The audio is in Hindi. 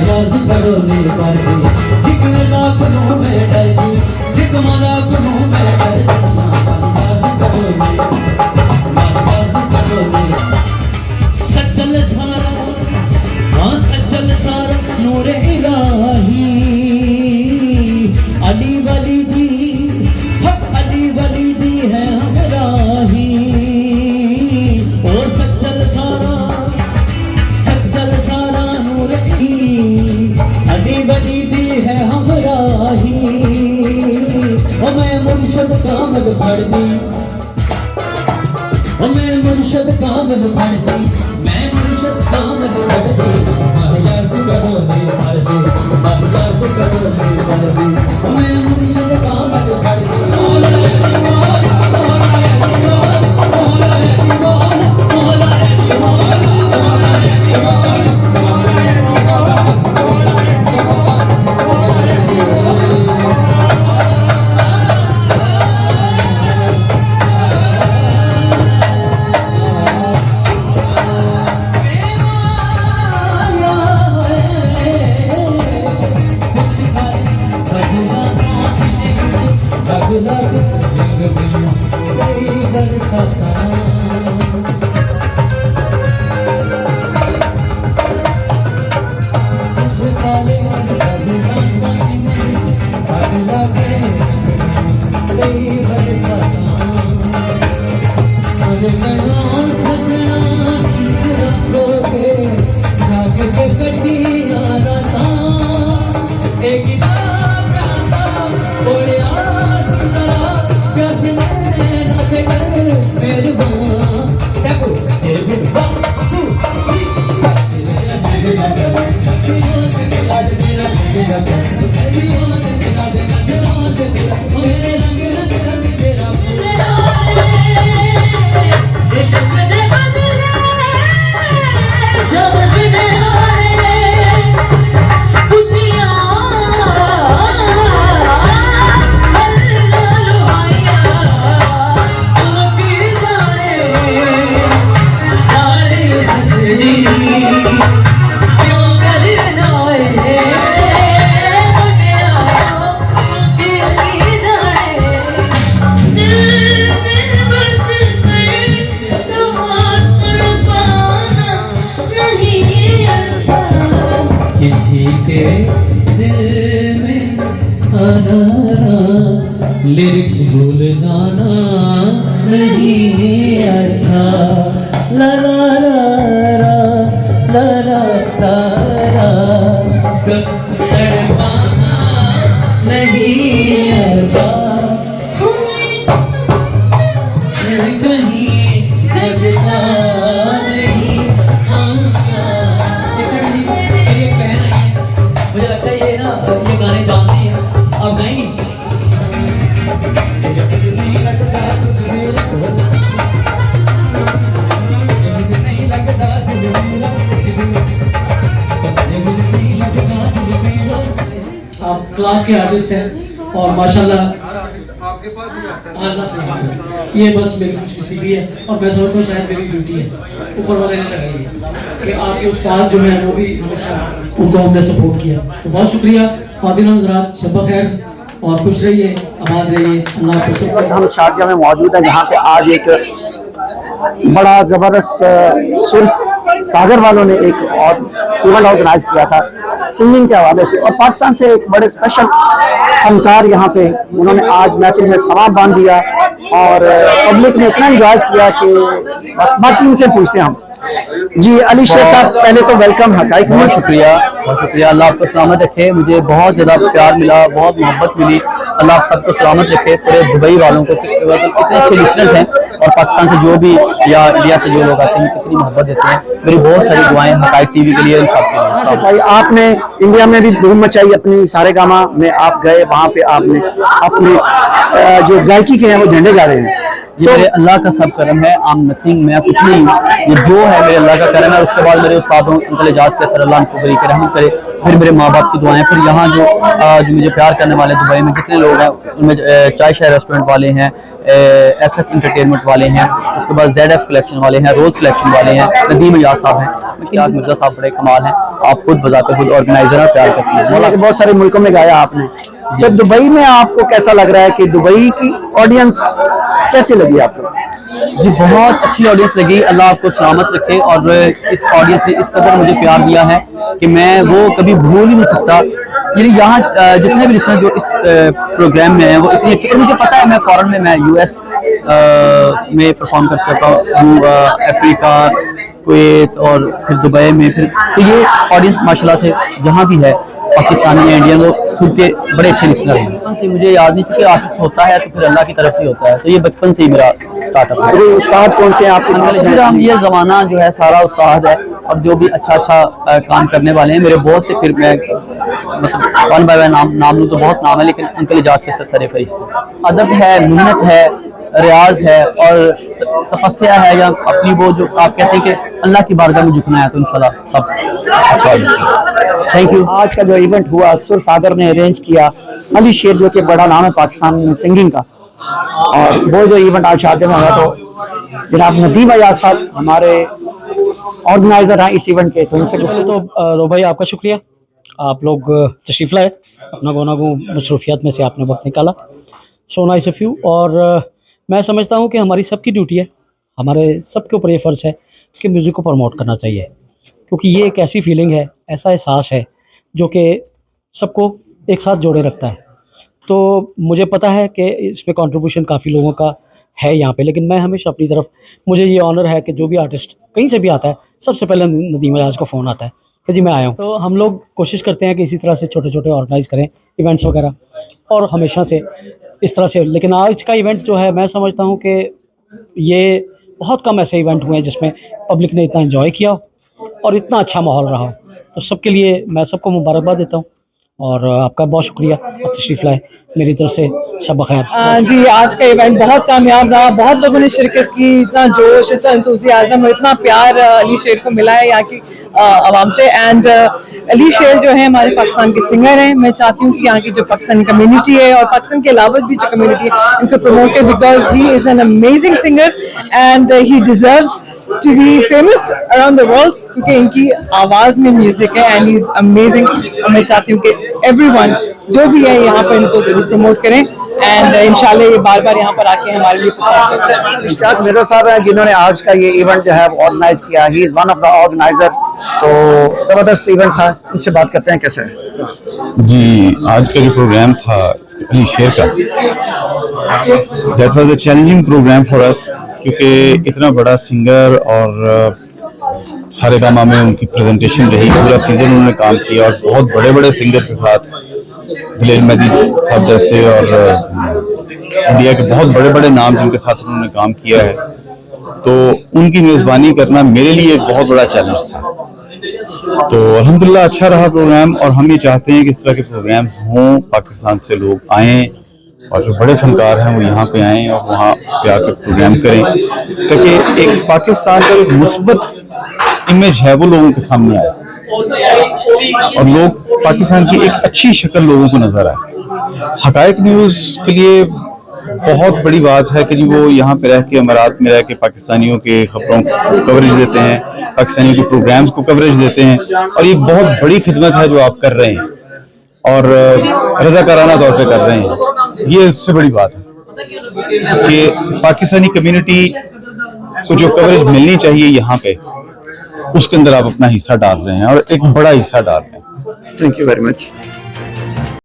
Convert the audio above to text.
याद करो नी करदी एक मजाक नू मैं डरदी एक मजाक नू मैं डरदी याद करो नी सज्जल सारा हाँ सज्जल सारा नूरे इलाही अली वली दी हक अली वली दी है हमराही ओ सज्जल सारा नूरे अली वली दी है हमराही ओ मैं मुर्शद कामिल पढ़ दी ओ मैं मुर्शद कामिल पढ़ दी मैं मुर्शद कामिल पढ़ दी याद करो नी करदी याद करो नी करदी ओ मैं मुर्शद कामिल पढ़ दी मौला लिरिक्स भूल जाना नहीं अच्छा ला ला ला ला ला तारा तड़पाना नहीं अच्छा कहीं जगता नहीं हमका ये कहना है मुझे लगता है ये ना ये गाने जानती है अब नहीं आप क्लास के आर्टिस्ट हैं और माशाल्लाह आपके पास ही आता है। अल्लाह से ये बस मेरी खुशनसीबी है और मैं समझता हूँ शायद मेरी ड्यूटी है ऊपर वाले ने लगाई है कि आपके उस्ताद जो है वो भी हमेशा उनको हमने सपोर्ट किया तो बहुत शुक्रिया ख़ातिन हज़रात शब खैर और खुश रहिए आबाद रहिए अल्लाह हाफ़िज़। हम शारजाह में मौजूद हैं जहाँ पे आज एक बड़ा ज़बरदस्त सुर सागर वालों ने एक और इवेंट ऑर्गेनाइज किया था सिंगिंग के हवाले से और पाकिस्तान से एक बड़े स्पेशल फनकार यहाँ पे उन्होंने आज महफिल में समा बांध दिया और पब्लिक ने इतना इंजॉय किया कि बाकी इनसे पूछते हैं हम जी अली शेख साहब पहले तो वेलकम हकाइक में बहुत शुक्रिया अल्लाह आपको सलामत रखे मुझे बहुत ज़्यादा प्यार मिला बहुत मोहब्बत मिली अल्लाह आप सबको सलामत रखे पूरे दुबई वालों को इतने अच्छे लिसनर्स हैं और पाकिस्तान से जो भी या इंडिया से जो लोग आते हैं कितनी मोहब्बत देते हैं मेरी बहुत सारी दुआएं हकाइक टीवी के लिए इन सब के लिए। भाई आपने इंडिया में भी धूम मचाई अपनी सारे गामा में आप गए वहाँ पे आपने अपनी जो गायकी के हैं वो झंडे गा रहे हैं ये मेरे अल्लाह का सब करम है आम नथिंग मैं कुछ नहीं हूँ ये जो है मेरे अल्लाह का करम है उसके बाद मेरे उस्तादों अंकल एजाज के सल्लल्लाहु अलैहि वसल्लम को रहमत करे फिर मेरे माँ बाप की दुआएं फिर यहाँ जो मुझे प्यार करने वाले दुबई में कितने लोग हैं उनमें चाय शाय रेस्टोरेंट वाले हैं FS एंटरटेनमेंट वाले हैं उसके बाद ZF कलेक्शन वाले हैं रोज कलेक्शन वाले हैं नदीम एजाज साहब हैं इसमें क्या मिर्जा साहब बड़े कमाल हैं, आप खुद बजाते खुद ऑर्गेनाइजर हैं, प्यार करते हैं। मौला के बहुत सारे मुल्कों में गाया आपने, तो दुबई में आपको कैसा लग रहा है कि दुबई की ऑडियंस कैसी लगी आपको? जी बहुत अच्छी ऑडियंस लगी, अल्लाह आपको सलामत रखे। और इस ऑडियंस ने इस कदर मुझे प्यार दिया है कि मैं वो कभी भूल ही नहीं सकता। यानी यहाँ जितने भी लिसनर जो इस प्रोग्राम में हैं वो इतनी अच्छी, और मुझे पता है मैं फॉरेन में, मैं यूएस में परफॉर्म कर चुका हूँ, अफ्रीका, कुवैत और फिर दुबई में, फिर तो ये ऑडियंस माशाल्लाह से जहाँ भी है पाकिस्तानी या इंडियन, वो सुन के बड़े अच्छे लिसनर हैं। बचपन से मुझे याद नहीं, क्योंकि आर्टिस्ट होता है तो फिर अल्लाह की तरफ से होता है, तो ये बचपन से ही मेरा स्टार्टअप है। तो उस्ताद कौन से हैं आपके? हम ये ज़माना जो है सारा उस्ताद है, और जो भी अच्छा काम करने वाले हैं मेरे बहुत से, फिर मैं मतलब वन बाय वन नाम लूँ तो बहुत नाम है, लेकिन अंकल इजाज के सरे फरिश्ते। अदब है, मेहनत है, रियाज है और तपस्या है, या अपनी वो जो आप कहते हैं कि अल्लाह की बारगाह में झुकना है, तो इंशाल्लाह सब अच्छा होगा। Thank you. आज का जो इवेंट हुआ सुर सागर ने अरेंज किया, अली शेर जो कि बड़ा नाम है पाकिस्तान में सिंगिंग का, और वो जो इवेंट आज शादी में हुआ, तो जनाब नदीम अयाज साहब हमारे ऑर्गेनाइजर हैं इस इवेंट के, तो इनसे तो रो भाई आपका शुक्रिया, आप लोग तशरीफ़ लाए, अपना गोनागो मसरूफियात में से आपने वक्त निकाला, सो नाइस ऑफ यू। और मैं समझता हूँ कि हमारी सबकी ड्यूटी है, हमारे सबके ऊपर ये फ़र्ज़ है कि म्यूज़िक को प्रमोट करना चाहिए, क्योंकि ये एक ऐसी फीलिंग है, ऐसा एहसास है जो कि सबको एक साथ जोड़े रखता है। तो मुझे पता है कि इसमें कंट्रीब्यूशन काफ़ी लोगों का है यहाँ पे, लेकिन मैं हमेशा अपनी तरफ, मुझे ये ऑनर है कि जो भी आर्टिस्ट कहीं से भी आता है सबसे पहले नदीम अयाज को फ़ोन आता है कि जी मैं आया हूँ। तो हम लोग कोशिश करते हैं कि इसी तरह से छोटे छोटे ऑर्गेनाइज़ करें इवेंट्स वगैरह, और हमेशा से इस तरह से। लेकिन आज का इवेंट जो है, मैं समझता हूँ कि ये बहुत कम ऐसे इवेंट हुए हैं जिसमें पब्लिक ने इतना एंजॉय किया और इतना अच्छा माहौल रहा। तो सबके लिए मैं सबको मुबारकबाद देता हूँ, और आपका बहुत शुक्रिया, आप तशरीफ़ लाए, मेरी तरफ से शब खैर। जी आज का इवेंट बहुत कामयाब रहा, बहुत लोगों ने शिरकत की, इतना जोश, इतना एंथुसियाज़म, इतना प्यार अली शेर को मिला है यहाँ की आवाम से। एंड अली शेर जो है हमारे पाकिस्तान के सिंगर हैं, मैं चाहती हूँ कि यहाँ की जो पाकिस्तानी कम्युनिटी है और पाकिस्तान के अलावा भी जो कम्युनिटी है उनको प्रमोट है, because he is an amazing singer and he deserves to be famous around the world, क्योंकि इनकी आवाज़ में म्यूजिक है एंड ही इज अमेजिंग। और मैं चाहती हूँ कि एवरीवन जो भी है यहाँ पर इनको जरूर प्रमोट करें, एंड इंशाल्लाह ये बार बार यहाँ पर आके हमारे लिए परफॉर्म करते हैं। इश्तियाक मिर्जा साहब हैं जिन्होंने आज का ये इवेंट जो है ऑर्गेनाइज किया, he is one of the organiser, तो ज़बरदस्त इवेंट था, इनसे बात करते हैं कैसे है। जी आज का जो प्रोग्राम था अली शेर का, that was a challenging programme for us, क्योंकि इतना बड़ा सिंगर और सारे गामा में उनकी प्रेजेंटेशन रही, पूरा सीजन उन्होंने काम किया, और बहुत बड़े बड़े सिंगर्स के साथ दलेल मेहदी साहब जैसे और इंडिया के बहुत बड़े बड़े नाम जिनके साथ उन्होंने काम किया है, तो उनकी मेज़बानी करना मेरे लिए एक बहुत बड़ा चैलेंज था। तो अल्हम्दुलिल्लाह अच्छा रहा प्रोग्राम, और हम ये चाहते हैं कि इस तरह के प्रोग्राम्स हों, पाकिस्तान से लोग आएँ और जो बड़े फनकार हैं वो यहाँ पे आएँ और वहाँ पे आकर प्रोग्राम करें, ताकि एक पाकिस्तान का एक मुस्बत इमेज है वो लोगों के सामने आए और लोग पाकिस्तान की एक अच्छी शक्ल लोगों को नजर आए। हकायक न्यूज़ के लिए बहुत बड़ी बात है कि वो यहाँ पे रह के, अमारात में रह के पाकिस्तानियों के खबरों को कवरेज देते हैं, पाकिस्तानियों के प्रोग्राम्स को कवरेज देते हैं, और ये बहुत बड़ी खिदमत है जो आप कर रहे हैं और रज़ाकाराना तौर पे कर रहे हैं। ये इससे बड़ी बात है कि पाकिस्तानी कम्युनिटी को जो कवरेज मिलनी चाहिए यहाँ पे, उसके अंदर आप अपना हिस्सा डाल रहे हैं और एक बड़ा हिस्सा डाल रहे हैं। Thank you very much.